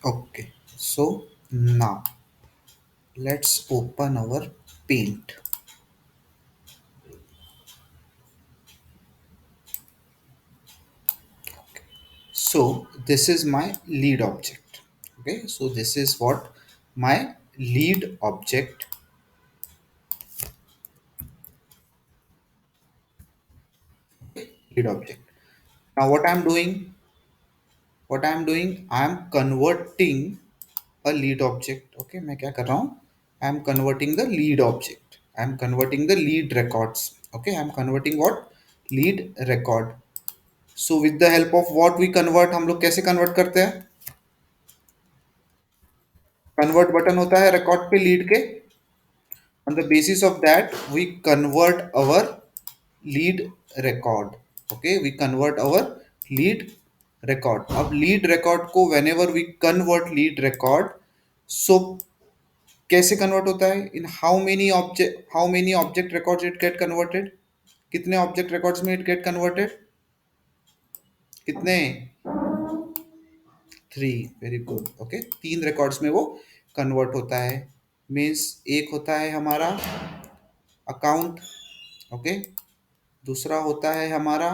Okay, so now let's open our paint. So this is my lead object. Okay, so this is what my lead object, lead object. Now what I'm doing, I'm converting a lead object. Okay, मैं क्या कर रहा हूँ? I'm converting the lead object. I'm converting the lead records. Okay, I'm converting what? Lead record. So with the help of what we convert, हम लोग कैसे convert करते हैं? Convert button होता है record पे lead के. On the basis of that, we convert our lead record. Okay, we convert our lead record. अब lead record को whenever we convert lead record, so कैसे convert होता है? In how many object records it get converted? कितने object records में it get converted? कितने? 3. Very good. Okay, 3 records में वो convert होता है. मीन्स एक होता है हमारा अकाउंट. ओके, दूसरा होता है हमारा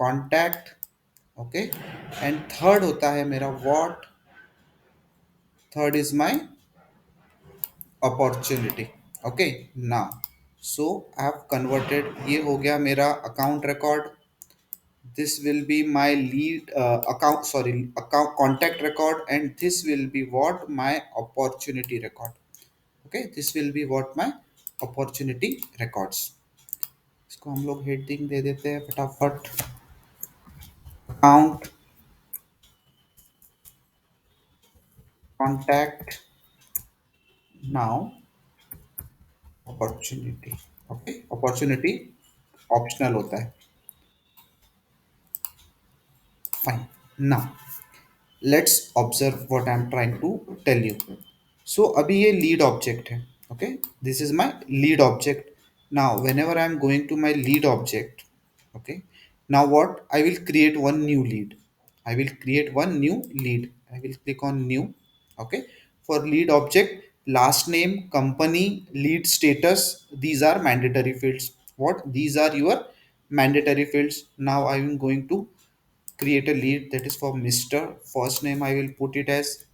कॉन्टैक्ट. ओके, एंड थर्ड होता है मेरा what. Third is my opportunity. Okay, now so I have converted. ये हो गया मेरा account record. this will be my lead account, sorry, account contact record, and this will be what my opportunity record. Okay, this will be what my opportunity records. इसको हम लोग heading दे देते हैं फटाफट. Account, contact, now opportunity. Okay, opportunity optional होता है. Fine. Now let's observe what I am trying to tell you. So अभी ये लीड ऑब्जेक्ट है. Okay, this is my lead object. Now whenever I am going to my lead object. Okay, now what, I will create one new lead. I will create one new lead. I will click on new. Okay, for lead object, last name, company, lead status, these are mandatory fields. What, these are your mandatory fields. Now I am going to create a lead that is for Mr. First name I will put it as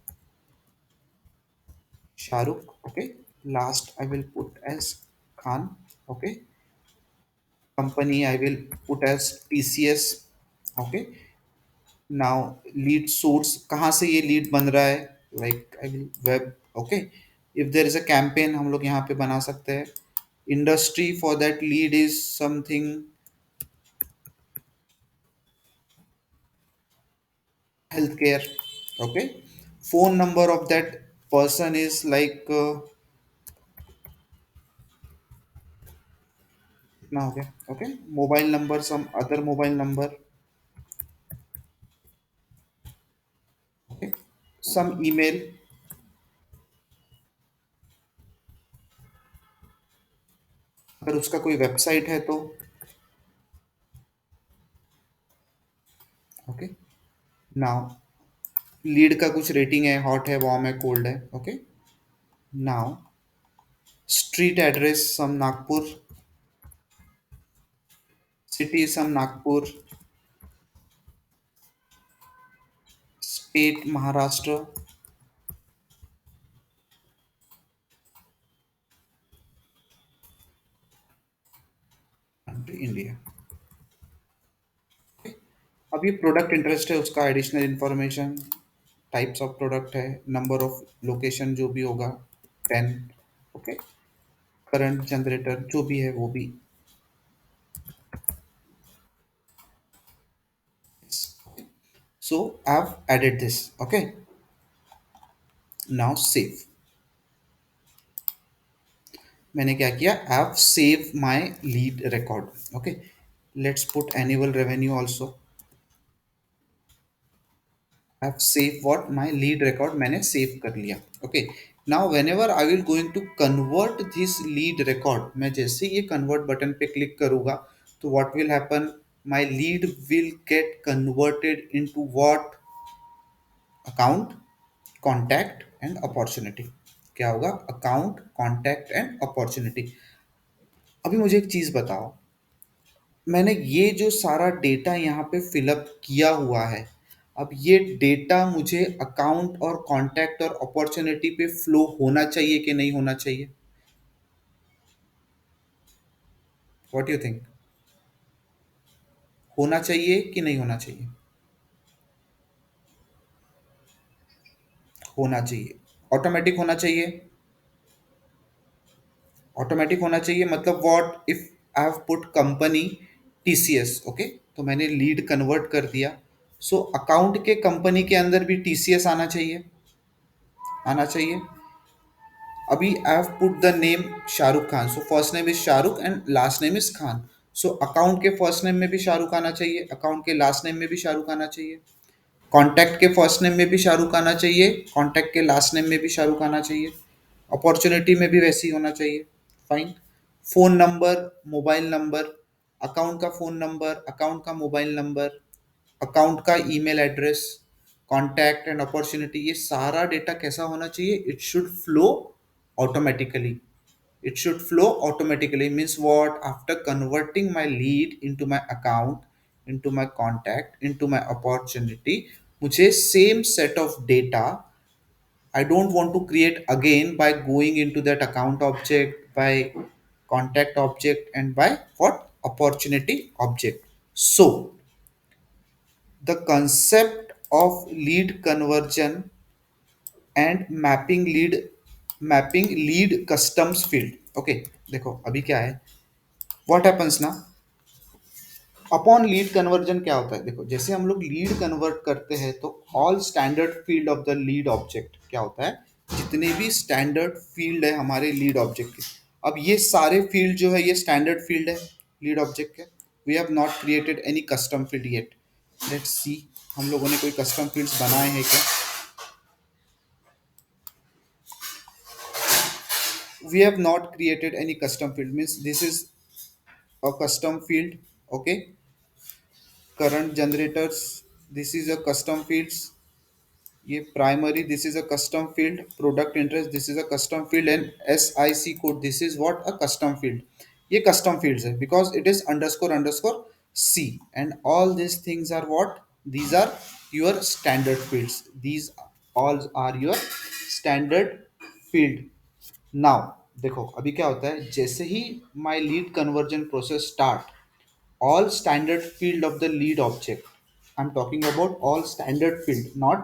Shahrukh. Okay, last I will put as Khan. Okay, company I will put as TCS. Okay, now lead source, कहाँ से ये lead बन रहा है? Like I will web. Okay, if there is a campaign हम लोग यहाँ पे बना सकते हैं. Industry for that lead is something health care. Okay, phone number of that person is like कितना हो गया? Okay, mobile number, some other mobile number. Okay, some email. अगर उसका कोई वेबसाइट है तो. ओके, नाउ लीड का कुछ रेटिंग है, हॉट है, वार्म है, कोल्ड है. Okay, now street address some Nagpur, city some Nagpur, state Maharashtra, country India. अब ये प्रोडक्ट इंटरेस्ट है उसका additional information, types of product है, नंबर ऑफ लोकेशन जो भी होगा 10. ओके, करंट जनरेटर जो भी है वो भी. So I have added this. Okay, now save. मैंने क्या किया? I have save my lead record. Okay, let's put annual revenue also. I have saved what my lead record मैंने save कर लिया. Okay, now whenever I will going to convert this lead record, मैं जैसे ये convert button पे click करूँगा तो what will happen? My lead will get converted into what account? Contact and opportunity. क्या होगा? Account, contact and opportunity. अभी मुझे एक चीज बताओ, मैंने ये जो सारा डेटा यहाँ पे फिलअप किया हुआ है, अब ये डेटा मुझे अकाउंट और कॉन्टैक्ट और अपॉर्चुनिटी पे फ्लो होना चाहिए कि नहीं होना चाहिए? What you think? होना चाहिए कि नहीं होना चाहिए? होना चाहिए। ऑटोमेटिक होना चाहिए। ऑटोमेटिक होना चाहिए मतलब what if I have put company TCS, okay, तो मैंने लीड कन्वर्ट कर दिया, सो अकाउंट के कंपनी के अंदर भी टीसीएस आना चाहिए। आना चाहिए। अभी आई have put the name Shahrukh Khan, so first name is Shahrukh and last name is Khan, so account के फर्स्ट नेम में भी शाहरुख आना चाहिए, अकाउंट के लास्ट नेम में भी शाहरुख आना चाहिए, कॉन्टैक्ट के फर्स्ट नेम में भी शाहरुख आना चाहिए, कॉन्टैक्ट के लास्ट नेम में भी शाहरुख आना चाहिए, अपॉर्चुनिटी में भी वैसे ही होना चाहिए। Fine. Phone number, mobile number, account का फोन नंबर, अकाउंट का मोबाइल नंबर, अकाउंट का email address, contact and opportunity, ये सारा डेटा कैसा होना चाहिए? It should flow automatically. It should flow automatically means what? After converting my lead into my account, into my contact, into my opportunity, मुझे same set of data I don't want to create again by going into that account object, by contact object, and by what? Opportunity object. So the concept of lead conversion and mapping lead customs field. Okay, देखो अभी क्या है, what happens ना, upon lead conversion क्या होता है? देखो जैसे हम लोग लीड कन्वर्ट करते हैं तो all standard field of the lead object क्या होता है? जितने भी स्टैंडर्ड फील्ड है हमारे लीड ऑब्जेक्ट के, अब ये सारे फील्ड जो है ये स्टैंडर्ड फील्ड है लीड ऑब्जेक्ट के। We have not created any custom field yet. Let's see, हम लोगों ने कोई कस्टम फील्ड्स बनाए हैं क्या? We have not created any custom field, means this is a custom field. Okay, current generators, this is a custom fields, ये primary this is a custom field, product interest this is a custom field and SIC code this is what? A custom field. ये custom fields है because it is underscore underscore C and all these things are what? These are your standard fields. These all are your standard field. Now देखो अभी क्या होता है, जैसे ही my lead conversion process start, all standard field of the lead object, I'm talking about all standard field, not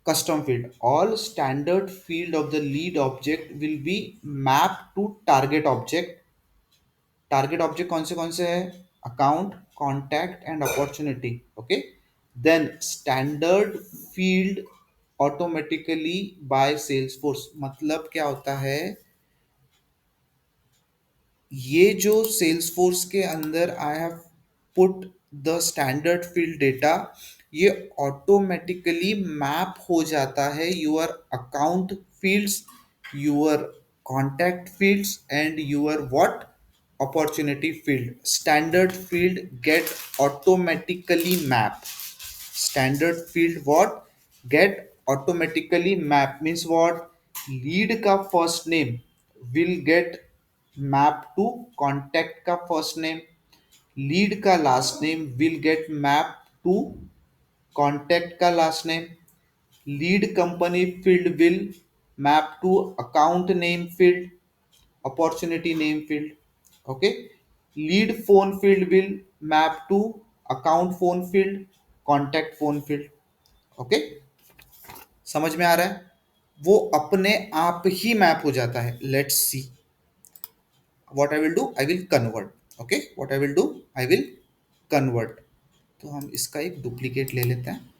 custom field, all standard field of the lead object will be mapped to target object। Target object कौन से है? Account, contact and opportunity. Okay, then standard field automatically by Salesforce. मतलब क्या होता है, ये जो Salesforce के अंदर I have put the standard field data, ये ऑटोमेटिकली मैप हो जाता है your account fields, your contact fields and your what? Opportunity field. Standard field get automatically map. Standard field what? Get automatically map means what? Lead का first name will get map to contact का first name, lead का last name will get map to contact का last name, lead company field will map to account name field, opportunity name field. Okay, lead phone field will map to account phone field, contact phone field. Okay, समझ में आ रहा है? वो अपने आप ही map हो जाता है। Let's see what I will do, I will convert। okay, what I will do, I will convert। तो हम इसका एक डुप्लीकेट ले लेते हैं,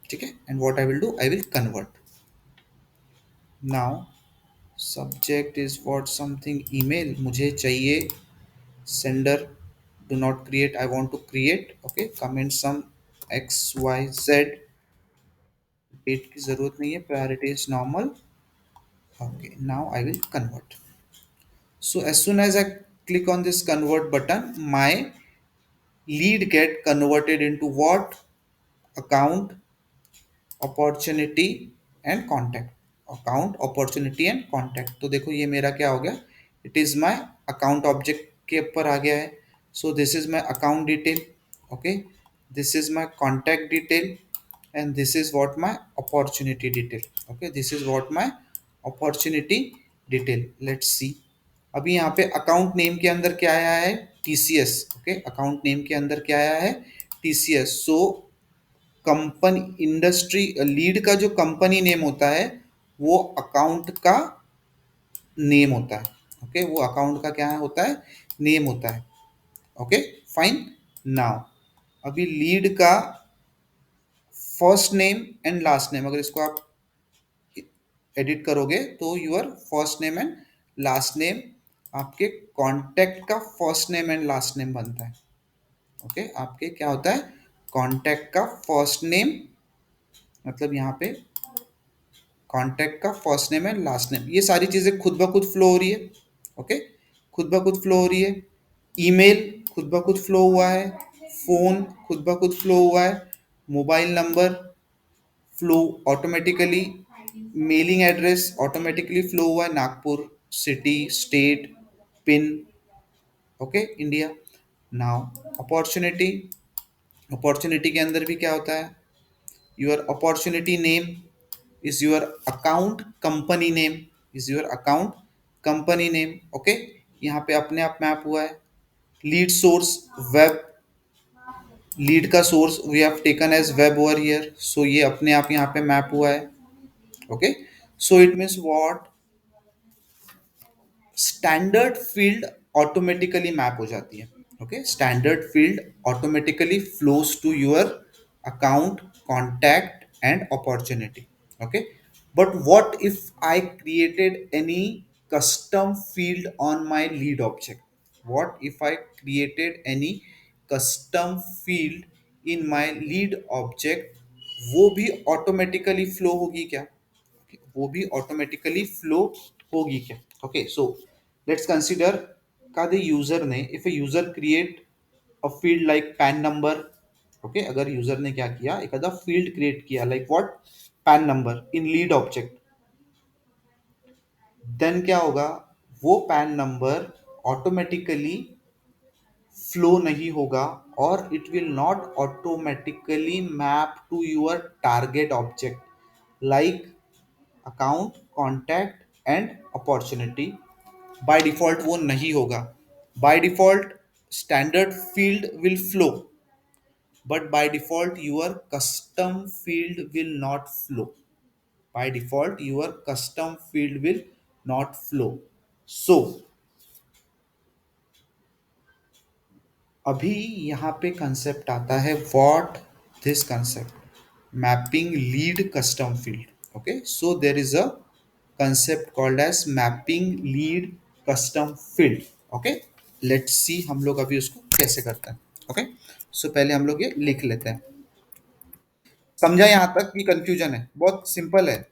ठीक है, and what I will do, I will convert. Now subject is what? Something email मुझे चाहिए, sender do not create, I want to create. Okay, comment some XYZ, date की जरूरत नहीं है, priority is normal. Okay, now I will convert. So as soon as I click on this convert button, my lead get converted into what? Account, opportunity and contact, account opportunity and contact. तो देखो ये मेरा क्या हो गया, it is my account object के ऊपर आ गया है। सो this is my account detail, okay, this is my contact detail and this is what my opportunity detail. Okay, this is what my opportunity detail. Let's see, अभी यहाँ पे account name के अंदर क्या आया है, टीसीएस। ओके, अकाउंट नेम के अंदर क्या आया है, TCS. So company industry lead का जो कंपनी नेम होता है वो अकाउंट का नेम होता है। ओके, वो अकाउंट का क्या होता है, नेम होता है। Okay, fine. नाउ अभी लीड का first name and last name, अगर इसको आप एडिट करोगे तो your first name and last name आपके कॉन्टैक्ट का first name and last name बनता है। ओके, आपके क्या होता है, कॉन्टैक्ट का फर्स्ट नेम, मतलब यहाँ पे कॉन्टैक्ट का first name and last name, ये सारी चीजें खुद ब खुद फ्लो हो रही है। ओके, खुद ब खुद फ्लो हो रही है। ईमेल खुद ब खुद फ्लो हुआ है, फोन खुद ब खुद फ्लो हुआ है, mobile number flow automatically, mailing address automatically flow हुआ है, Nagpur city state pin, okay, India. Now opportunity, opportunity के अंदर भी क्या होता है, your opportunity name is your account company name, is your account company name। Okay, यहाँ पे अपने आप मैप हुआ है। लीड सोर्स वेब, लीड का source we have taken as web over here, so ये अपने आप यहाँ पे मैप हुआ है। Okay, so it means what, standard field automatically map हो जाती है। Okay, standard field automatically flows to your account contact and opportunity. Okay, but what if I created any custom field on my lead object, what if I created any custom field in my lead object, वो भी automatically flow होगी क्या, वो भी automatically flow होगी क्या। Okay, so let's consider का the user ने, if a user create a field like PAN number. Okay, अगर यूजर ने क्या किया, एक आधा फील्ड क्रिएट किया like what, PAN number in lead object, then क्या होगा, वो पैन नंबर ऑटोमेटिकली फ्लो नहीं होगा और it will not automatically map to your target object like account contact and opportunity. By default वो नहीं होगा। By default standard field will flow, but by default your custom field will not flow, by default your custom field will not flow। so अभी यहाँ पे concept आता है, what this concept, mapping lead custom field. Okay, so there is a concept called as mapping lead custom field. Okay, let's see हम लोग अभी उसको कैसे करते हैं। ओके, सो पहले हम लोग ये लिख लेते हैं। समझा यहाँ तक कि कंफ्यूजन है, बहुत सिंपल है।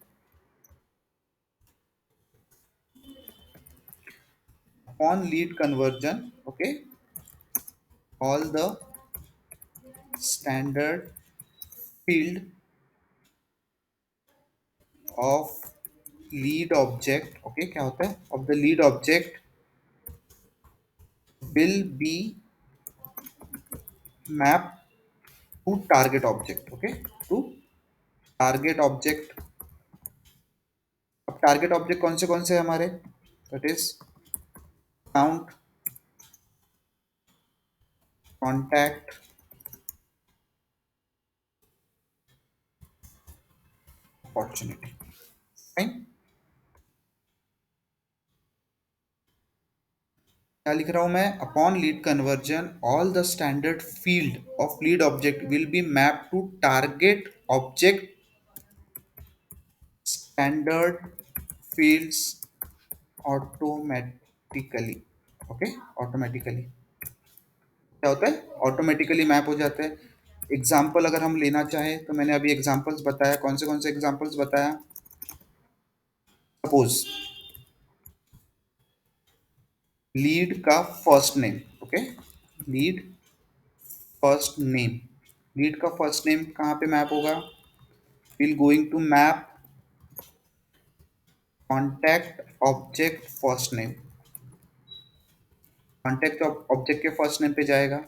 On lead conversion, okay, all the standard field of lead object, okay, क्या होता है, of the lead object will be mapped to target object। okay, to target object। अब टारगेट ऑब्जेक्ट कौन से हैं हमारे, that is account contact opportunity. Fine, क्या लिख रहा हूं मैं, upon lead conversion all the standard field of lead object will be map to target object standard fields automatically. Okay, automatically क्या होता है, ऑटोमेटिकली मैप हो जाते हैं। एग्जाम्पल अगर हम लेना चाहें तो मैंने अभी एग्जाम्पल्स बताया, कौन से एग्जाम्पल्स बताया, सपोज लीड का first name. Okay, lead first name, lead का फर्स्ट नेम कहाँ पे मैप होगा, will going to map contact object first name, contact object के फर्स्ट नेम पे जाएगा।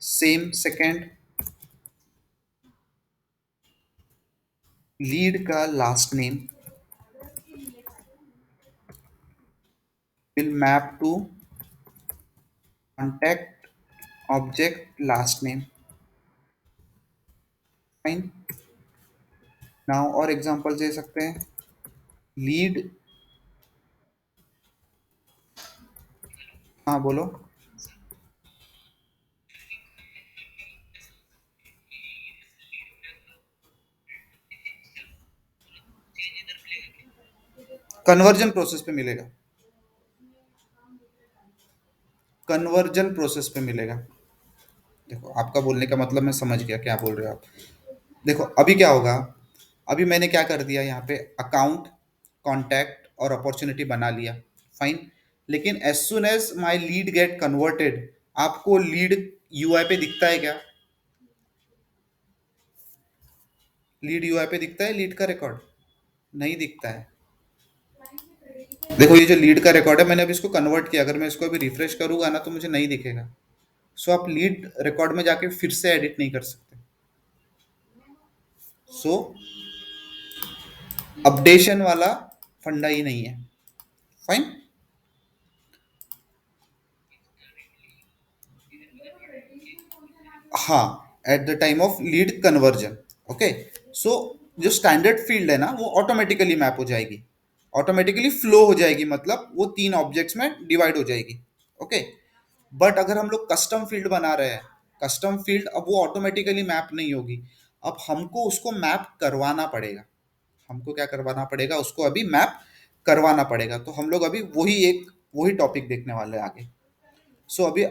सेम सेकंड, लीड का last name will map to contact object last name. Fine. Now और example दे सकते हैं। लीड, हाँ बोलो। कन्वर्जन प्रोसेस पे मिलेगा, कन्वर्जन प्रोसेस पे मिलेगा। देखो आपका बोलने का मतलब मैं समझ गया क्या बोल रहे हो आप। देखो अभी क्या होगा, अभी मैंने क्या कर दिया यहाँ पे, अकाउंट, कॉन्टैक्ट और अपॉर्चुनिटी बना लिया। फाइन। लेकिन as soon as my lead get converted, आपको लीड यूआई पे दिखता है क्या? लीड यूआई पे दिखता है लीड का रिकॉर्ड? नहीं दिखता है। देखो ये जो लीड का रिकॉर्ड है, मैंने अभी इसको कन्वर्ट किया, अगर मैं इसको अभी रिफ्रेश करूंगा ना तो मुझे नहीं दिखेगा। सो आप लीड रिकॉर्ड में जाके फिर से एडिट नहीं कर सकते। सो अपडेशन वाला फंडा ही नहीं है। फाइन। हाँ, at the time of lead conversion. Okay. So जो स्टैंडर्ड फील्ड है ना वो ऑटोमेटिकली मैप हो जाएगी, ऑटोमेटिकली फ्लो हो जाएगी, मतलब वो तीन ऑब्जेक्ट्स में डिवाइड हो जाएगी। ओके। बट अगर हम लोग कस्टम फील्ड बना रहे हैं, कस्टम फील्ड अब वो ऑटोमेटिकली मैप नहीं होगी, अब हमको उसको मैप करवाना पड़ेगा। हमको क्या करवाना पड़ेगा, उसको अभी मैप करवाना पड़ेगा। तो हम लोग अभी वही टॉपिक देखने वाले हैं आगे। सो अभी,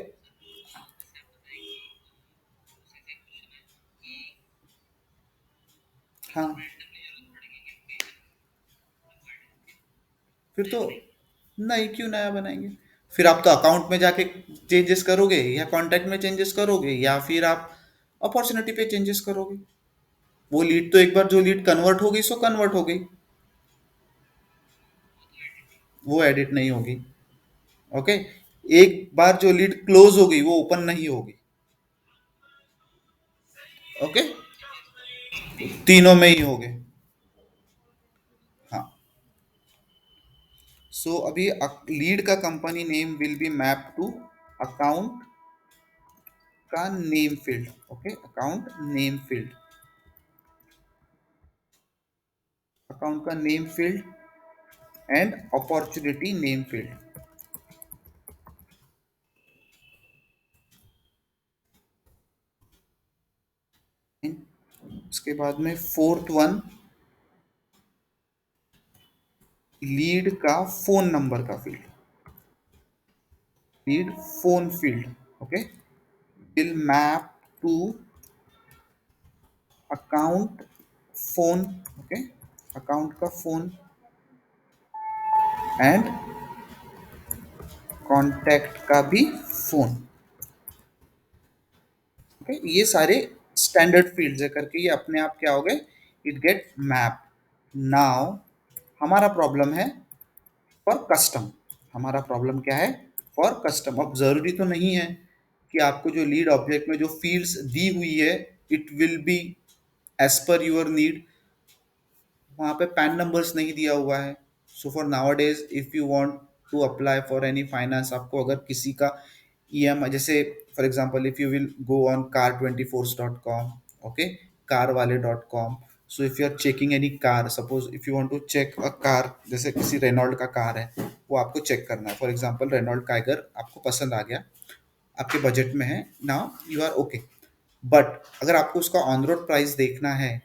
हाँ, फिर तो नहीं, क्यों नया बनाएंगे? फिर आप तो अकाउंट में जाके चेंजेस करोगे, या कॉन्टैक्ट में चेंजेस करोगे, या फिर आप अपॉर्चुनिटी पे चेंजेस करोगे। वो लीड तो एक बार जो लीड कन्वर्ट हो गई सो कन्वर्ट हो गई, वो एडिट नहीं होगी। ओके। एक बार जो लीड क्लोज हो गई वो ओपन नहीं होगी। ओके। तीनों में ही हो गए। हाँ। सो अभी लीड का company name will be map to account का name field. Okay, account name field, account का name field and opportunity name field. उसके बाद में फोर्थ वन, लीड का फोन नंबर का field, lead phone field. Okay, will map to account phone. Okay, account का phone and contact का भी phone. Okay, ये सारे स्टैंडर्ड फील्ड्स है करके ये अपने आप क्या हो गए, इट गेट मैप। नाउ हमारा प्रॉब्लम है फॉर कस्टम। हमारा प्रॉब्लम क्या है? For custom. अब जरूरी तो नहीं है कि आपको जो लीड ऑब्जेक्ट में जो फील्ड्स दी हुई है it will be as per your need. वहाँ पे पैन नंबर्स नहीं दिया हुआ है। So for now days if you want to apply for any finance, आपको अगर किसी का ईएमआई, जैसे for example if you will go on car24.com, okay, car वाले dot com. So if you are checking any car, suppose if you want to check a car, जैसे किसी Reynold का car है, वो आपको चेक करना है। फॉर एग्जांपल रेनॉल्ड काइगर आपको पसंद आ गया, आपके बजट में है, now you are okay. But अगर आपको उसका ऑन रोड प्राइस देखना है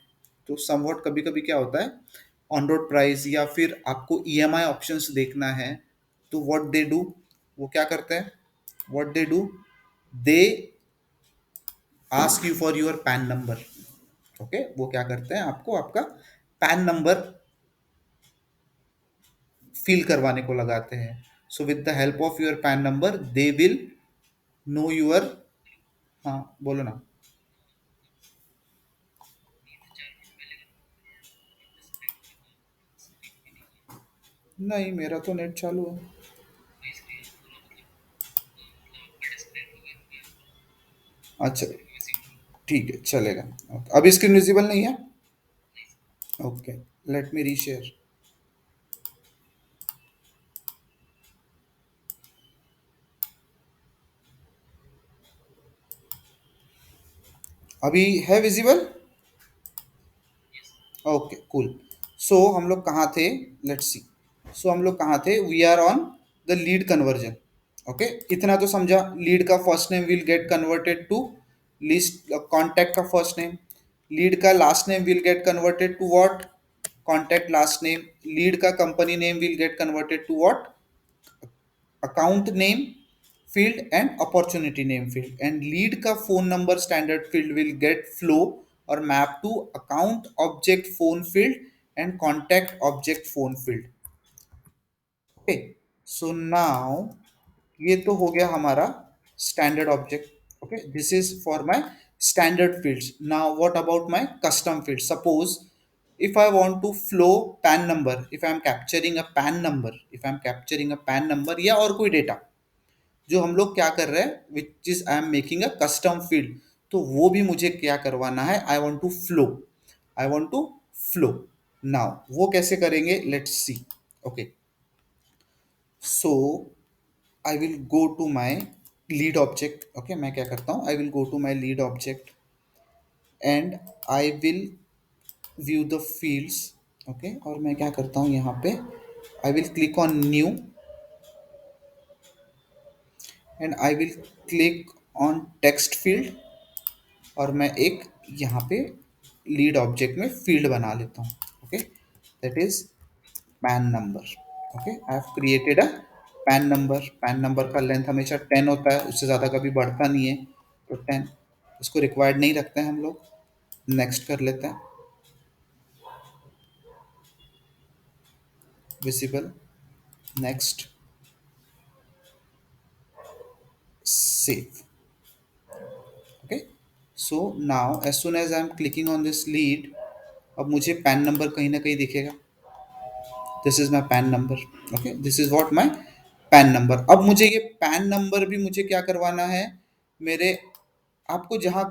तो समवॉट कभी कभी क्या होता है, ऑन रोड प्राइस या फिर आपको ईएमआई ऑप्शंस देखना है, तो व्हाट दे डू, वो क्या करते हैं, what they do, they ask you for your PAN number. Okay, वो क्या करते हैं, आपको आपका पैन नंबर फिल करवाने को लगाते हैं। So with the help of your PAN number they will know your, हाँ बोलो ना। नहीं, मेरा तो नेट चालू है। अच्छा, ठीक है, चलेगा। ओके, अभी स्क्रीन विजिबल नहीं है। Okay, let me reshare. अभी है विजिबल। Okay, cool. सो हम लोग कहाँ थे? Let's see. सो हम लोग कहाँ थे? We are on the lead conversion. Okay, इतना तो समझा। लीड का first name will get converted to list, contact का फर्स्ट नेम। लीड का last name will get converted to what? Contact last name. Lead का company name will get converted to what? Account name field and opportunity name field, and lead का phone number standard field will get flow or map to account object phone field and contact object phone field. Okay, so now ये तो हो गया हमारा standard object. Okay, this is for my standard fields. Now what about my custom field? Suppose if I want to flow PAN number, if I am capturing a PAN number, if I am capturing a PAN number या और कोई data जो हम लोग क्या कर रहे हैं, which is I am making a custom field, तो वो भी मुझे क्या करवाना है? I want to flow, I want to flow. Now वो कैसे करेंगे? Let's see. Okay, so I will go to my lead object. Okay, मैं क्या करता हूँ? I will go to my lead object and I will view the fields. Okay, और मैं क्या करता हूँ यहाँ पे? I will click on new and I will click on text field, और मैं एक यहाँ पे लीड ऑब्जेक्ट में फील्ड बना लेता हूँ। Okay, that is pan number. Okay, I have created a pan number. Pan number का लेंथ हमेशा 10 होता है, उससे ज़्यादा कभी बढ़ता नहीं है, तो 10 इसको रिक्वायर्ड नहीं रखते हैं हम लोग। नेक्स्ट कर लेते हैं। Visible, next, save. Okay, so now as soon as I am clicking on this lead, अब मुझे पैन नंबर कहीं ना कहीं दिखेगा। This is my PAN number. Okay, this is what my PAN number. अब मुझे ये पैन नंबर भी मुझे क्या करवाना है? मेरे आपको जहाँ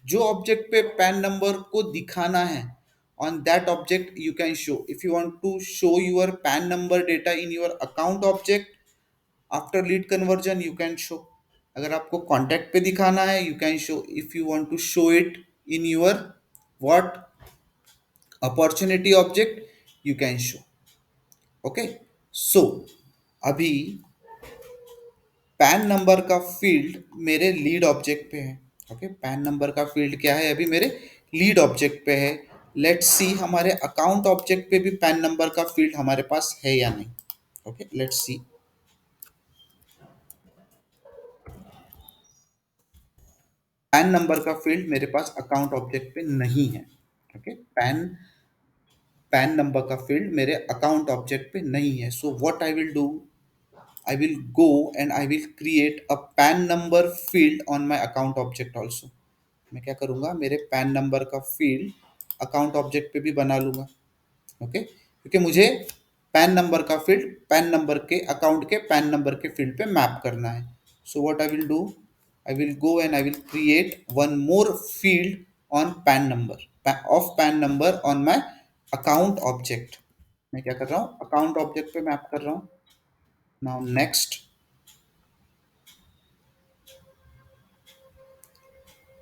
जो ऑब्जेक्ट पे पैन नंबर को दिखाना है, on that object you can show. If you want to show your PAN number data in your account object after lead conversion, you can show. अगर आपको कॉन्टैक्ट पे दिखाना है, you can show. If you want to show it in your what opportunity object, you can show. Okay, so अभी PAN number का field मेरे lead object पे है। ओके, पैन नंबर का फील्ड क्या है? अभी मेरे लीड ऑब्जेक्ट पे है। लेट्स सी हमारे अकाउंट ऑब्जेक्ट पे भी पैन नंबर का फील्ड हमारे पास है या नहीं। Okay, let's C. Pan number का फील्ड मेरे पास अकाउंट ऑब्जेक्ट पे नहीं है। ओके, पैन पैन नंबर का फील्ड मेरे अकाउंट ऑब्जेक्ट पे नहीं है। सो what I will do? I will go and I will create a PAN number field on my account object also. मैं क्या करूँगा? मेरे पैन नंबर का फील्ड अकाउंट ऑब्जेक्ट पे भी बना लूँगा। ओके, क्योंकि मुझे पैन नंबर का फील्ड पैन नंबर के अकाउंट के पैन नंबर के फील्ड पे मैप करना है। सो what I will do? I will go and I will create one more field on pan number of pan number on my account object. मैं क्या कर रहा हूँ? अकाउंट ऑब्जेक्ट पे मैप कर रहा हूँ। Now next,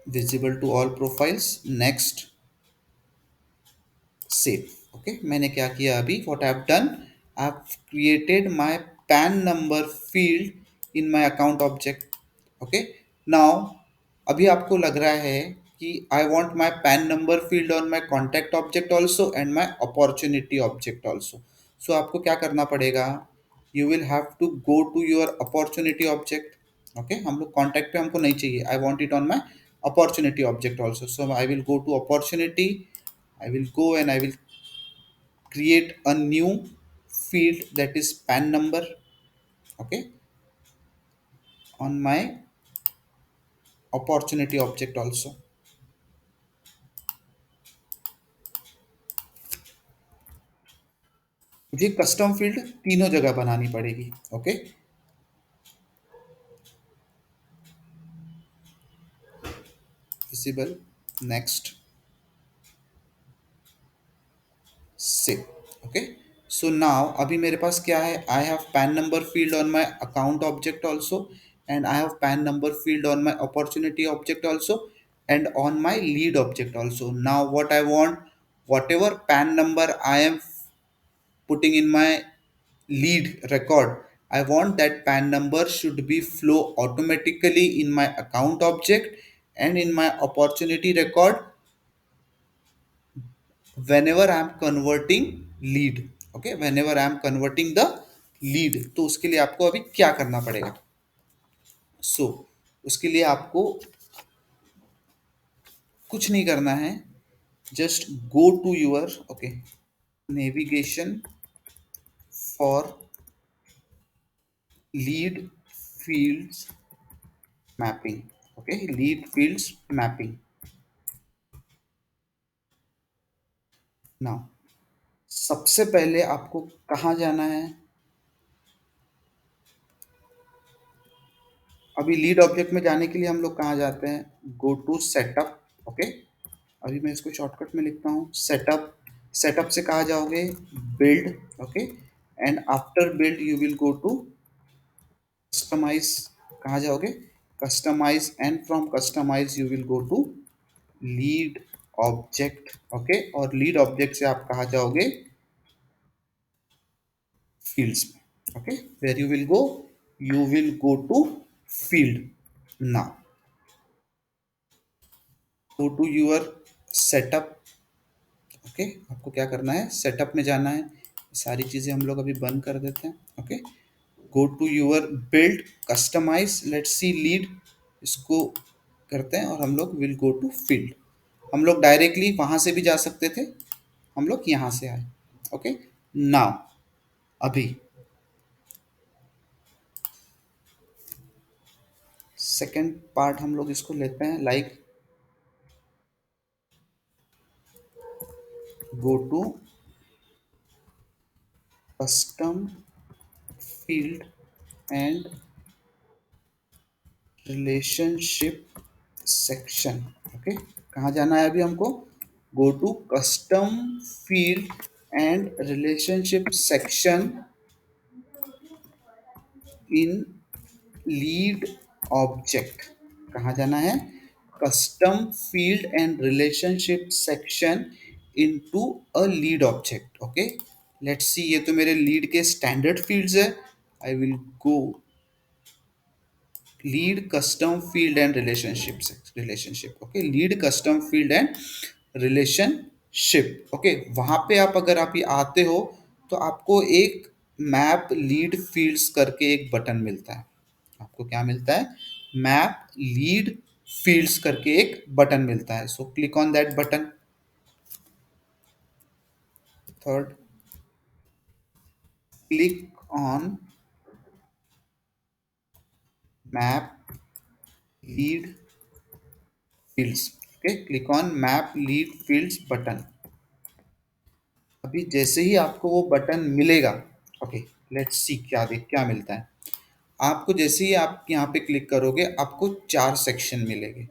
visible to all profiles, next, save। Okay, मैंने क्या किया अभी? What I have done, I have created my PAN number field in my account object. Okay, now अभी आपको लग रहा है कि I want my PAN number field on my contact object also and my opportunity object also. So आपको क्या करना पड़ेगा? You will have to go to your opportunity object. Okay, हम लोग कॉन्टैक्ट पे हमको नहीं चाहिए, I want it on my opportunity object also. So I will go to opportunity, I will go and I will create a new field that is PAN number. Okay, on my opportunity object also. मुझे custom field तीनों जगह बनानी पड़ेगी। Okay, visible, next, save. Okay, so now अभी मेरे पास क्या है, I have pan number field on my account object also, and I have pan number field on my opportunity object also, and on my lead object also. Now what I want, whatever PAN number I am putting in my lead record, I want that PAN number should be flow automatically in my account object and in my opportunity record whenever I am converting lead। okay, whenever I am converting the lead, तो उसके लिए आपको अभी क्या करना पड़ेगा। उसके लिए आपको कुछ नहीं करना है, just go to your okay navigation for lead fields mapping। okay, lead fields mapping। Now सबसे पहले आपको कहाँ जाना है, अभी लीड ऑब्जेक्ट में जाने के लिए हम लोग कहाँ जाते हैं, गो टू सेटअप। ओके, अभी मैं इसको शॉर्टकट में लिखता हूँ, सेटअप। सेटअप से कहाँ जाओगे, build. Okay, and after build you will go to customize. कहाँ जाओगे, customize, and from customize you will go to lead object. Okay, और लीड ऑब्जेक्ट से आप कहाँ जाओगे, fields में। okay, where you will go, you will go to field। now go to your setup। Okay, आपको क्या करना है, सेटअप में जाना है। सारी चीज़ें हम लोग अभी बंद कर देते हैं। Okay, go to your build, customize, let's see lead, इसको करते हैं और हम लोग विल गो टू फील्ड। हम लोग डायरेक्टली वहाँ से भी जा सकते थे, हम लोग यहाँ से आए। ओके, नाउ अभी सेकेंड पार्ट हम लोग इसको लेते हैं, like go to custom field and relationship section. Okay, कहाँ जाना है अभी हमको, go to custom field and relationship section in lead object. कहाँ जाना है, custom field and relationship section into a lead object. Okay, let's see, ये तो मेरे लीड के स्टैंडर्ड फील्ड्स है। I will go lead custom field and relationship. Okay, lead custom field and relationship. Okay, वहां पे आप अगर आप ये आते हो तो आपको एक मैप लीड फील्ड्स करके एक बटन मिलता है। आपको क्या मिलता है, मैप लीड फील्ड्स करके एक बटन मिलता है। So click on that button. Third, click on map lead fields. Okay, click on map lead fields button. अभी जैसे ही आपको वो बटन मिलेगा, ओके, लेट्स सी क्या मिलता है आपको। जैसे ही आप यहाँ पे क्लिक करोगे आपको 4 सेक्शन मिलेंगे।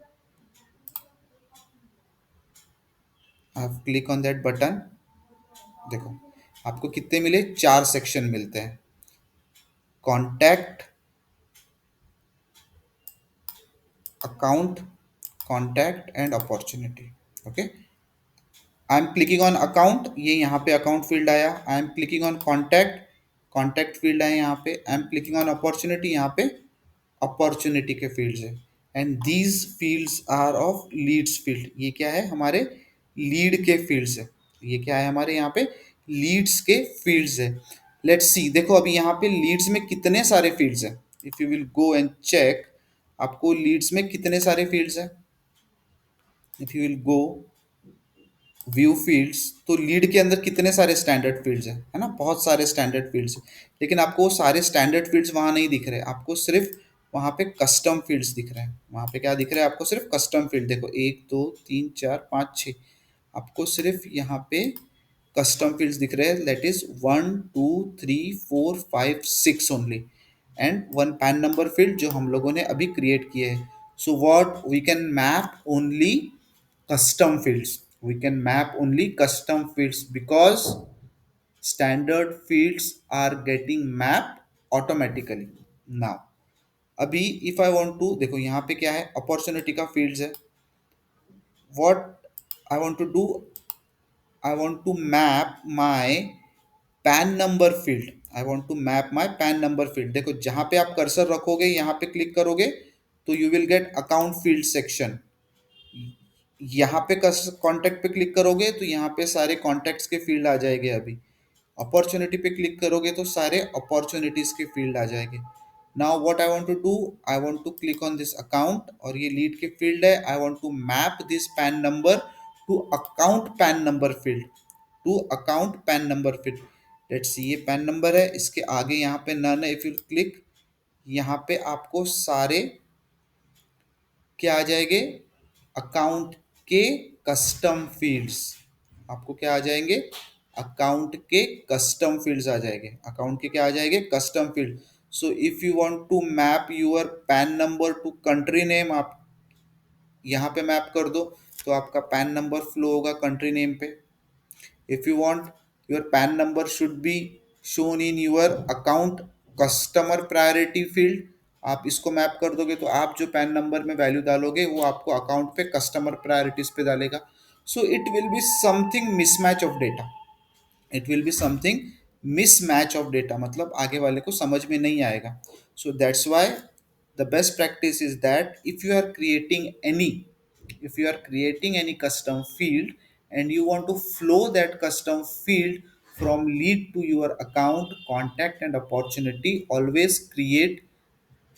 आप क्लिक ऑन दैट बटन, देखो आपको कितने मिले, 4 सेक्शन मिलते हैं, contact, account, contact and opportunity. Okay, I am clicking on account, ये यहाँ पे अकाउंट फील्ड आया। I am clicking on contact, contact field है यहाँ पे। I am clicking on opportunity, यहाँ पे अपॉर्चुनिटी के फील्ड्स है। And these fields are of leads field, ये क्या है, हमारे लीड के फील्ड्स है। ये क्या है, हमारे यहाँ पे लीड्स के फील्ड्स है। लेट्स सी, देखो अभी यहाँ पे लीड्स में कितने सारे फील्ड्स हैं। If you will go and check, आपको लीड्स में कितने सारे फील्ड्स हैं। If you will go view fields, तो लीड के अंदर कितने सारे स्टैंडर्ड फील्ड्स हैं, है ना, बहुत सारे स्टैंडर्ड फील्ड्स हैं। लेकिन आपको वो सारे स्टैंडर्ड फील्ड्स वहाँ नहीं दिख रहे, आपको सिर्फ वहाँ पे कस्टम फील्ड्स दिख रहे हैं। वहाँ पे क्या दिख रहा है आपको, सिर्फ कस्टम फील्ड। देखो 1 2 3 4 5 6, आपको सिर्फ यहाँ पे कस्टम फील्ड्स दिख रहे हैं, that is 1 2 3 4 5 6 only, and one PAN number field जो हम लोगों ने अभी क्रिएट किए हैं. So what we can map only custom fields. We can map only custom fields because standard fields are getting mapped automatically. Now अभी if I want to देखो यहाँ पे क्या है, अपॉर्चुनिटी का फील्ड्स है. what I want to do, I want to map my PAN number field. I want to map my PAN number field. देखो जहां पे आप कर्सर रखोगे, यहाँ पे क्लिक करोगे तो you will get account field section. यहाँ पे कॉन्टैक्ट पे क्लिक करोगे तो यहाँ पे सारे कॉन्टैक्ट्स के फील्ड आ जाएंगे. अभी अपॉर्चुनिटी पे क्लिक करोगे तो सारे अपॉर्चुनिटीज के फील्ड आ जाएंगे. Now what I want to do, I want to click on this account, और ये लीड के फील्ड है. I want to map this PAN number to account PAN number field, to account PAN number field. Let's see, ये PAN number है, इसके आगे यहाँ पे नन है. इफ यू क्लिक, यहाँ पे आपको सारे क्या आ जाएंगे, अकाउंट के कस्टम फील्ड्स. आपको क्या आ जाएंगे, अकाउंट के कस्टम फील्ड्स आ जाएंगे. अकाउंट के क्या आ जाएंगे, custom field. So if you want to map your PAN number to country name, आप यहाँ पे मैप कर दो तो आपका पैन नंबर फ्लो होगा कंट्री नेम पे. if you want your pan number should be shown in your account customer priority field, आप इसको मैप कर दोगे तो आप जो पैन नंबर में वैल्यू डालोगे वो आपको अकाउंट पे कस्टमर प्रायोरिटीज पे डालेगा. So it will be something mismatch of data. It will be something mismatch of data, मतलब आगे वाले को समझ में नहीं आएगा. So that's why the best practice is that if you are creating any, if you are creating any custom field and you want to flow that custom field from lead to your account, contact and opportunity, always create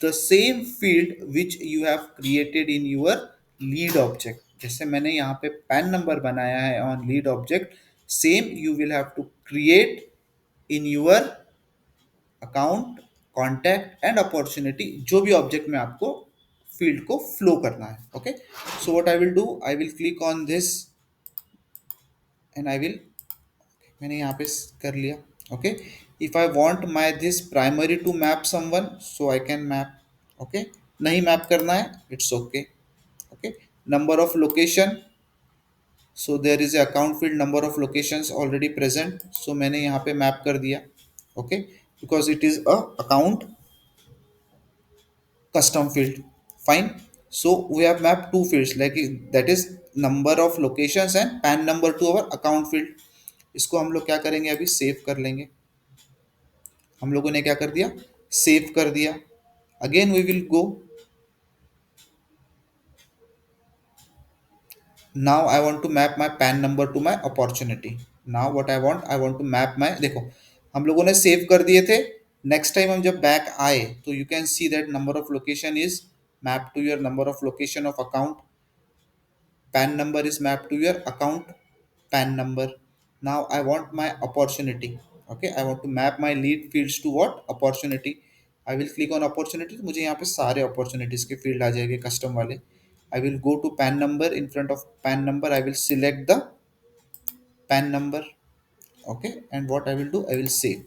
the same field which you have created in your lead object. जैसे मैंने यहाँ पे pan number बनाया है on lead object, same you will have to create in your account, contact and opportunity, जो भी object में आपको फील्ड को फ्लो करना है. Okay, so what I will do, I will click on this and I will, मैंने यहाँ पे कर लिया. Okay, if I want my this primary to map someone, so I can map. Okay, नहीं map करना है, it's okay. Okay, number of location, so there is account field number of locations already present, so मैंने यहाँ पे map कर दिया. Okay, because it is a account custom field. Fine, so we have mapped two fields, like that is number of locations and pan number to our account field. इसको हम लोग क्या करेंगे, अभी सेव कर लेंगे. हम लोगों ने क्या कर दिया, सेव कर दिया. Again we will go. Now I want to map my PAN number to my opportunity. Now what I want to map my, देखो हम लोगों ने सेव कर दिए थे. नेक्स्ट टाइम हम जब बैक आए तो you can see that number of location is map to your number of location of account. PAN number is mapped to your account PAN number. Now I want my opportunity. Okay, I want to map my lead fields to what, opportunity. I will click on opportunity, तो मुझे यहाँ पे सारे opportunities के field आ जाएंगे custom वाले. I will go to PAN number. In front of PAN number I will select the PAN number. Okay, and what I will do, I will save.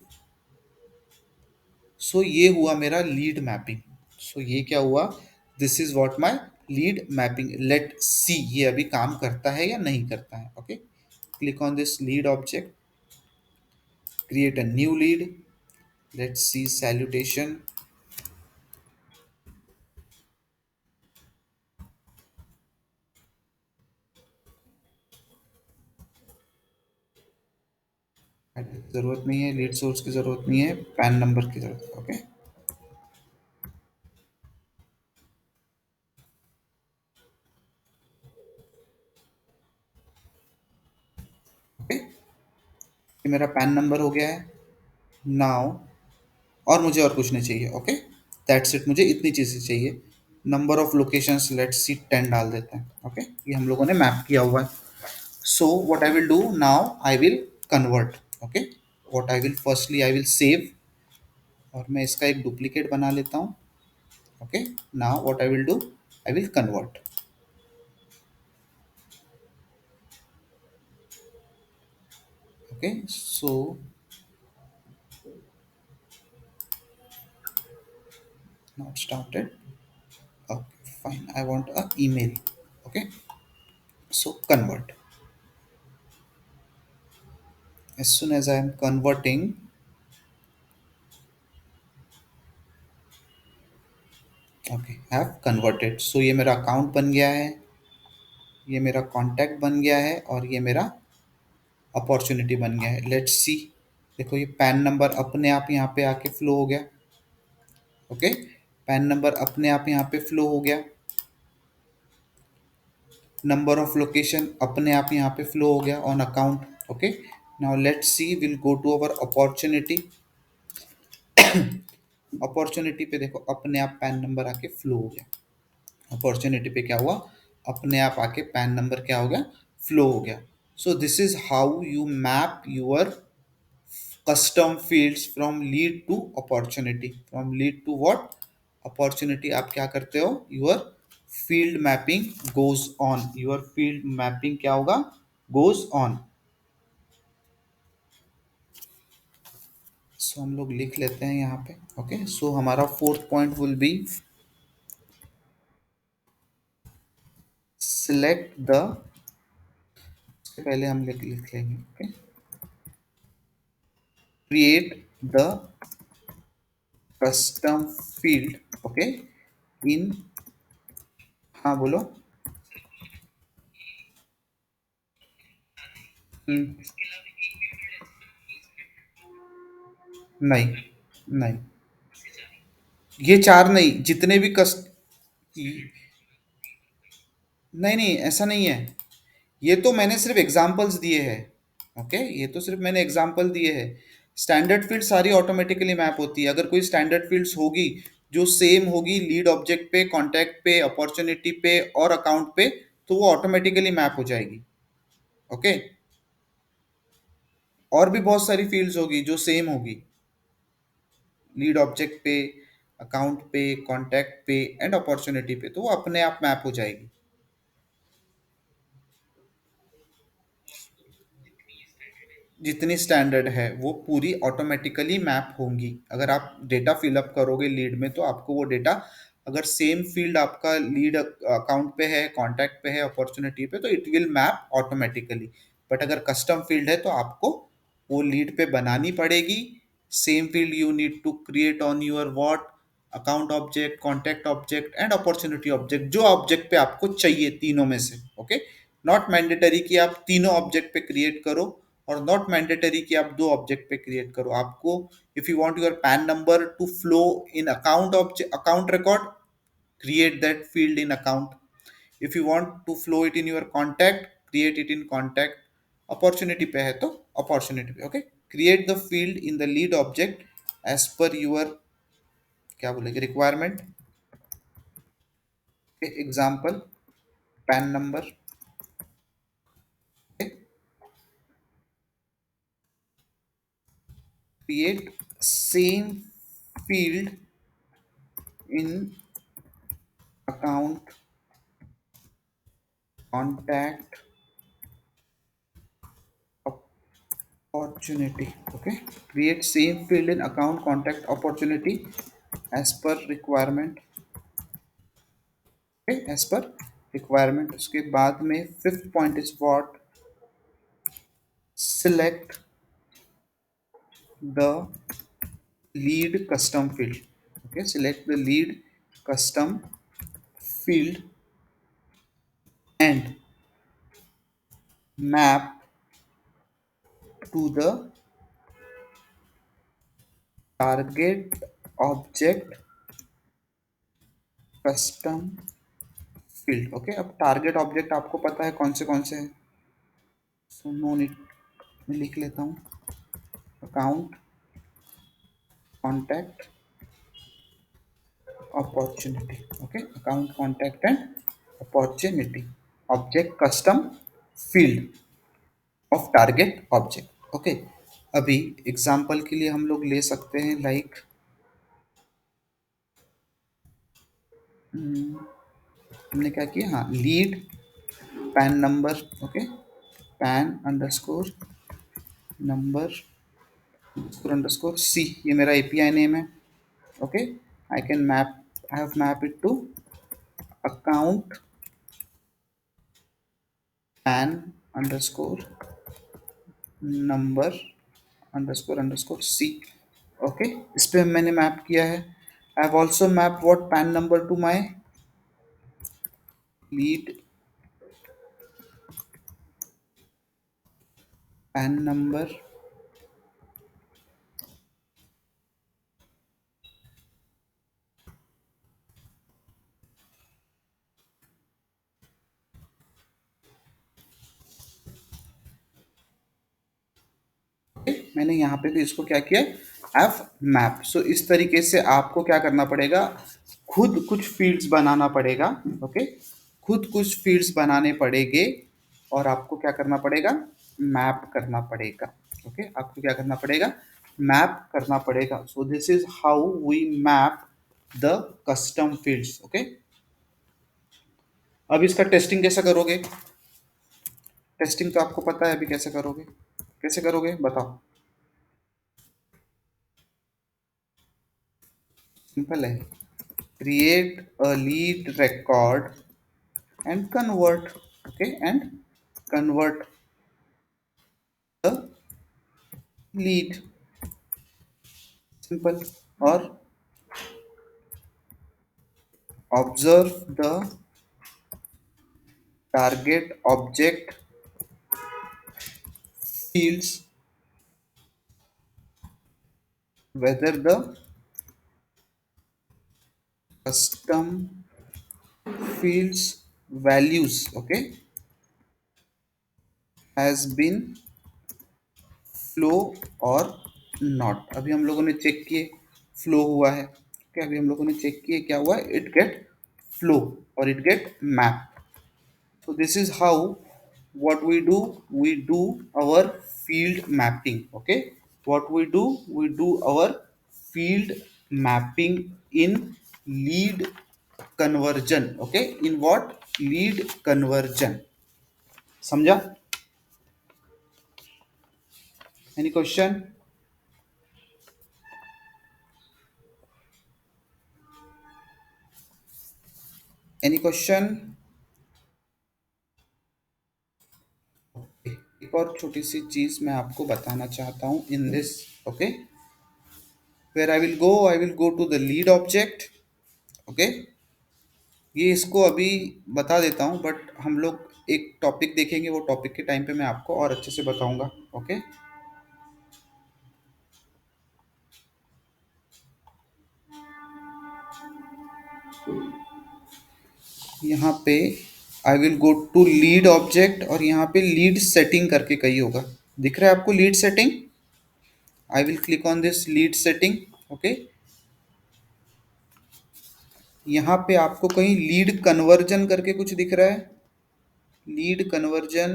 सो ये हुआ मेरा लीड मैपिंग. सो ये क्या हुआ, this is what my lead mapping. Let see ये अभी काम करता है या नहीं करता है. Okay, click on this lead object, create a new lead. Let's see salutation. जरूरत नहीं है, लीड सोर्स की जरूरत नहीं है, पैन नंबर की जरूरत है. ओके, ओके, ये मेरा पैन नंबर हो गया है. नाउ और मुझे और कुछ नहीं चाहिए. ओके, दैट्स इट, मुझे इतनी चीज़ें चाहिए. Number of locations let's see 10 डाल देते हैं. ओके, ये हम लोगों ने मैप किया हुआ है. सो what I will do now, I will convert. Okay, what I will firstly I will save, और मैं इसका एक डुप्लीकेट बना लेता हूँ. Okay, now what I will do, I will convert. Okay, so not started. Okay, fine. I want a email. Okay, so convert. As soon as I am converting, okay, I have converted. So ये मेरा account बन गया है, ये मेरा contact बन गया है और ये मेरा अपॉर्चुनिटी बन गया है। Let's see. देखो ये पैन नंबर अपने आप यहाँ पे आके फ्लो हो गया। ओके, पैन नंबर अपने आप यहाँ पे फ्लो हो गया। नंबर ऑफ लोकेशन अपने आप यहाँ पे फ्लो हो गया on account. Okay, now let's see, will go to our opportunity. Opportunity पे देखो अपने आप पैन नंबर आके फ्लो हो गया। अपॉर्चुनिटी पे क्या हुआ, अपने आप आके पैन नंबर क्या हो गया, फ्लो हो गया। So this is how you map your custom fields from lead to opportunity. From lead to what, opportunity आप क्या करते हो, your field mapping goes on. Your field mapping क्या होगा, गोज ऑन। सो हम लोग लिख लेते हैं यहाँ पे। ओके, सो हमारा fourth point will be select the, उसके पहले हम लिख लिख लेंगे। Okay, create the custom field. Okay, in, हाँ बोलो। हम्म, नहीं, नहीं, ये चार नहीं, जितने भी कस्ट, नहीं नहीं ऐसा नहीं है। ये तो मैंने सिर्फ एग्जांपल्स दिए हैं। ओके, ये तो सिर्फ मैंने एग्जांपल दिए हैं। स्टैंडर्ड फील्ड सारी ऑटोमेटिकली मैप होती है। अगर कोई स्टैंडर्ड फील्ड्स होगी जो सेम होगी लीड ऑब्जेक्ट पे, कॉन्टैक्ट पे, अपॉर्चुनिटी पे और अकाउंट पे, तो वो ऑटोमेटिकली मैप हो जाएगी। ओके, और भी बहुत सारी फील्ड्स होगी जो सेम होगी लीड ऑब्जेक्ट पे, अकाउंट पे, कॉन्टैक्ट पे एंड अपॉर्चुनिटी पे, तो वो अपने आप मैप हो जाएगी। जितनी स्टैंडर्ड है वो पूरी ऑटोमेटिकली मैप होंगी। अगर आप डेटा फिलअप करोगे लीड में तो आपको वो डेटा, अगर सेम फील्ड आपका लीड अकाउंट पे है, कॉन्टैक्ट पे है, अपॉर्चुनिटी पे, तो it will map automatically. But अगर कस्टम फील्ड है तो आपको वो लीड पे बनानी पड़ेगी। Same field you need to create on your what, account object, contact object and opportunity object, जो ऑब्जेक्ट पे आपको चाहिए तीनों में से। ओके, नॉट मैंडेटरी कि आप तीनों ऑब्जेक्ट पे क्रिएट करो, और नॉट मैंडेटरी कि आप दो ऑब्जेक्ट पे क्रिएट करो। आपको, if you want your PAN number to flow in account object, account record, create that field in account. If you want to flow it in your contact, create it in contact. Opportunity पे है तो opportunity पे। Okay, create the field in the lead object as per your, क्या बोलेंगे, requirement. Example, pan number. Create same field in account, contact, opportunity. Okay, create same field in account, contact, opportunity as per requirement। okay, as per requirement। उसके बाद में fifth point is what, select the lead custom field। okay, select the lead custom field and map to the target object custom field। Okay, अब target object आपको पता है कौन से हैं। सो नो नीड, मैं लिख लेता हूँ, account, contact, opportunity. Okay, account, contact and opportunity, object custom field of target object. Okay, अभी एग्जांपल के लिए हम लोग ले सकते हैं लाइक, हमने क्या किया, हाँ, lead PAN number. Okay, PAN underscore number underscore C, ये मेरा एपीआई नेम है। Okay, I can map, I have map it to account PAN underscore number underscore C. Okay, इस पे मैंने मैप किया है। I have also map what PAN number to my lead PAN number. मैंने यहाँ पे भी इसको क्या किया, एफ मैप। सो इस तरीके से आपको क्या करना पड़ेगा, खुद कुछ फील्ड्स बनाना पड़ेगा। ओके, खुद कुछ फील्ड्स बनाने पड़ेंगे और आपको क्या करना पड़ेगा, मैप करना पड़ेगा। ओके, आपको क्या करना पड़ेगा, मैप करना पड़ेगा। So this is how we map the custom fields. Okay, अब इसका टेस्टिंग कैसा करोगे, टेस्टिंग तो आपको पता है अभी कैसे करोगे, कैसे करोगे बताओ। सिंपल है, create a lead record and convert, okay, and convert the lead, simple, or observe the target object fields whether the custom fields values, okay, has been flow और not। अभी हम लोगों ने चेक किए फ्लो हुआ है, क्या अभी हम लोगों ने चेक किए क्या हुआ है, इट गेट फ्लो और it get map. So this is how what we do, we do our field mapping। Okay, what we do our field mapping in lead conversion। Okay, in what, lead conversion, समझा? Any question? Any question? एक और छोटी सी चीज मैं आपको बताना चाहता हूँ in this. Okay, where I will go to the lead object. Okay, ये इसको अभी बता देता हूँ, बट हम लोग एक टॉपिक देखेंगे, वो टॉपिक के टाइम पे मैं आपको और अच्छे से बताऊंगा। ओके, यहाँ पे I will go to lead object और यहाँ पे लीड सेटिंग करके कहीं होगा, दिख रहा है आपको lead setting. I will click on this lead setting. Okay, यहाँ पे आपको कहीं लीड कन्वर्जन करके कुछ दिख रहा है, लीड कन्वर्जन।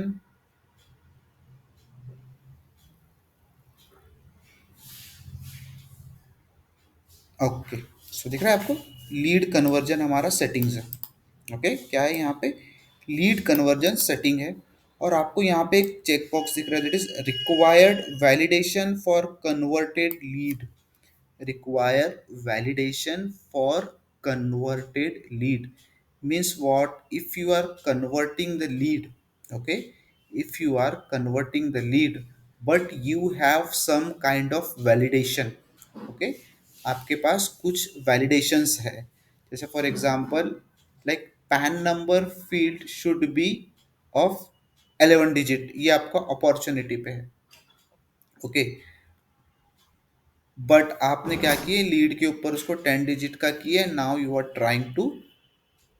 ओके, सो दिख रहा है आपको, लीड कन्वर्जन हमारा सेटिंग्स है। ओके, क्या है यहाँ पे, लीड कन्वर्जन सेटिंग है। और आपको यहाँ पे एक चेक बॉक्स दिख रहा है, that is required validation for converted lead, require validation for converted lead means what, if you are converting the lead, okay, if you are converting the lead but you have some kind of validation, okay, आपके पास कुछ validations है, जैसे for example like PAN number field should be of 11 digit, ये आपका opportunity पे है। Okay, but आपने क्या किए, लीड के ऊपर उसको 10 डिजिट का किए, now you are trying to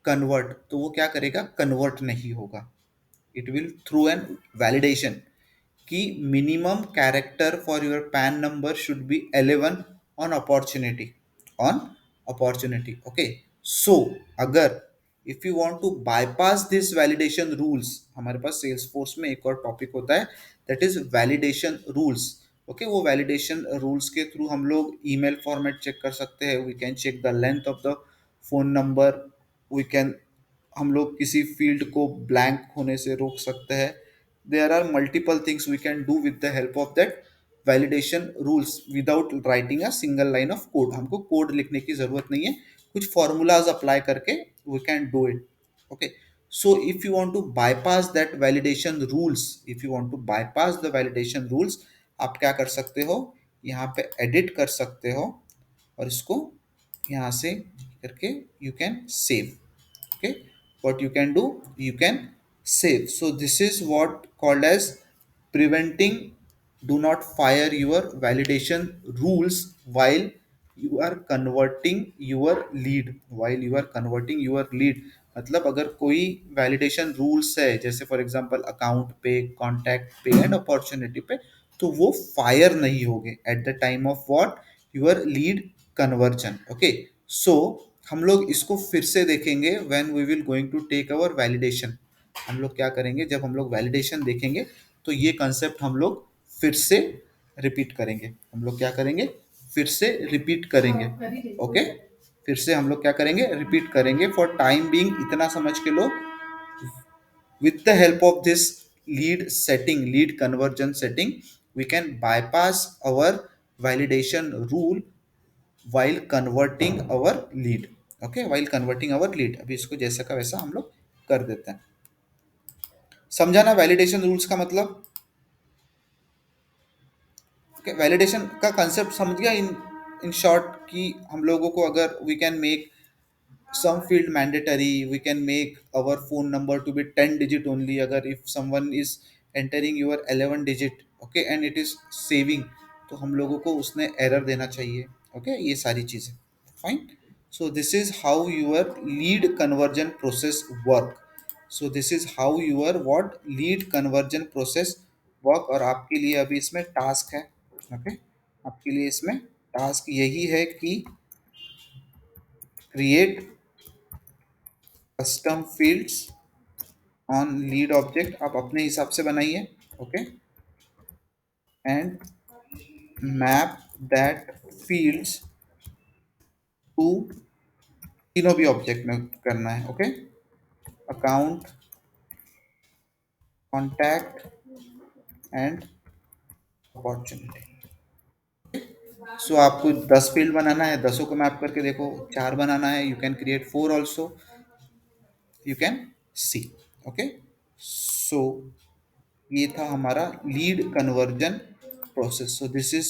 convert, तो वो क्या करेगा, कन्वर्ट नहीं होगा। It will through an validation कि minimum character for your PAN number should be 11 on opportunity, on opportunity. Okay, so अगर if you want to bypass this validation rules, हमारे पास सेल्स फोर्स में एक और टॉपिक होता है that is validation rules. Okay, वो वैलिडेशन रूल्स के थ्रू हम लोग ईमेल फॉर्मेट चेक कर सकते हैं, we can check the length of the phone number, we can, हम लोग किसी फील्ड को ब्लैंक होने से रोक सकते हैं, there are multiple things we can do with the help of that validation rules without writing a single line of code. हमको कोड लिखने की जरूरत नहीं है, कुछ formulas अप्लाई करके we can do it. Okay, so if you want to bypass that validation rules, if you want to bypass the validation rules, आप क्या कर सकते हो, यहाँ पे edit कर सकते हो और इसको यहाँ से करके you can save. Okay, what you can do, you can save. So this is what called as preventing do not fire your validation rules while you are converting your lead, while you are converting your lead. मतलब अगर कोई validation rules है जैसे for example account पे, contact पे and opportunity पे, तो वो फायर नहीं होंगे at the time of what your lead conversion. Okay, so हम लोग इसको फिर से देखेंगे when we will going to take our validation. हम लोग क्या करेंगे जब हम लोग वैलिडेशन देखेंगे तो ये कंसेप्ट हम लोग फिर से रिपीट करेंगे. हम लोग क्या करेंगे, फिर से रिपीट करेंगे. ओके, फिर से हम लोग क्या करेंगे, रिपीट करेंगे. फॉर टाइम बीइंग इतना समझ के लो, with the help of this lead setting, lead conversion setting, we can bypass our validation rule while converting our lead. Okay, while converting our lead. अभी इसको जैसा का वैसा हम लोग कर देते हैं. समझा ना वैलिडेशन रूल्स का मतलब. ओके, वैलिडेशन का कंसेप्ट समझ गया इन शॉर्ट कि हम लोगों को अगर we can make some field mandatory, we can make our phone number to be 10 digit only agar if someone is entering your 11 digit, okay, and it is saving, तो हम लोगों को उसने एरर देना चाहिए. ओके, ये सारी चीजें fine. So this is how your lead conversion process work. So this is how your what lead conversion process work. और आपके लिए अभी इसमें टास्क है. ओके, आपके लिए इसमें टास्क यही है कि create custom fields on lead object. आप अपने हिसाब से बनाइए. Okay, and map that fields to, तीनों भी ऑब्जेक्ट में करना है. Okay, account, contact and opportunity. So आपको 10 फील्ड बनाना है, 10 को मैप करके देखो. 4 बनाना है, you can create 4 also, you can see. Okay, so ये था हमारा lead conversion process. So this is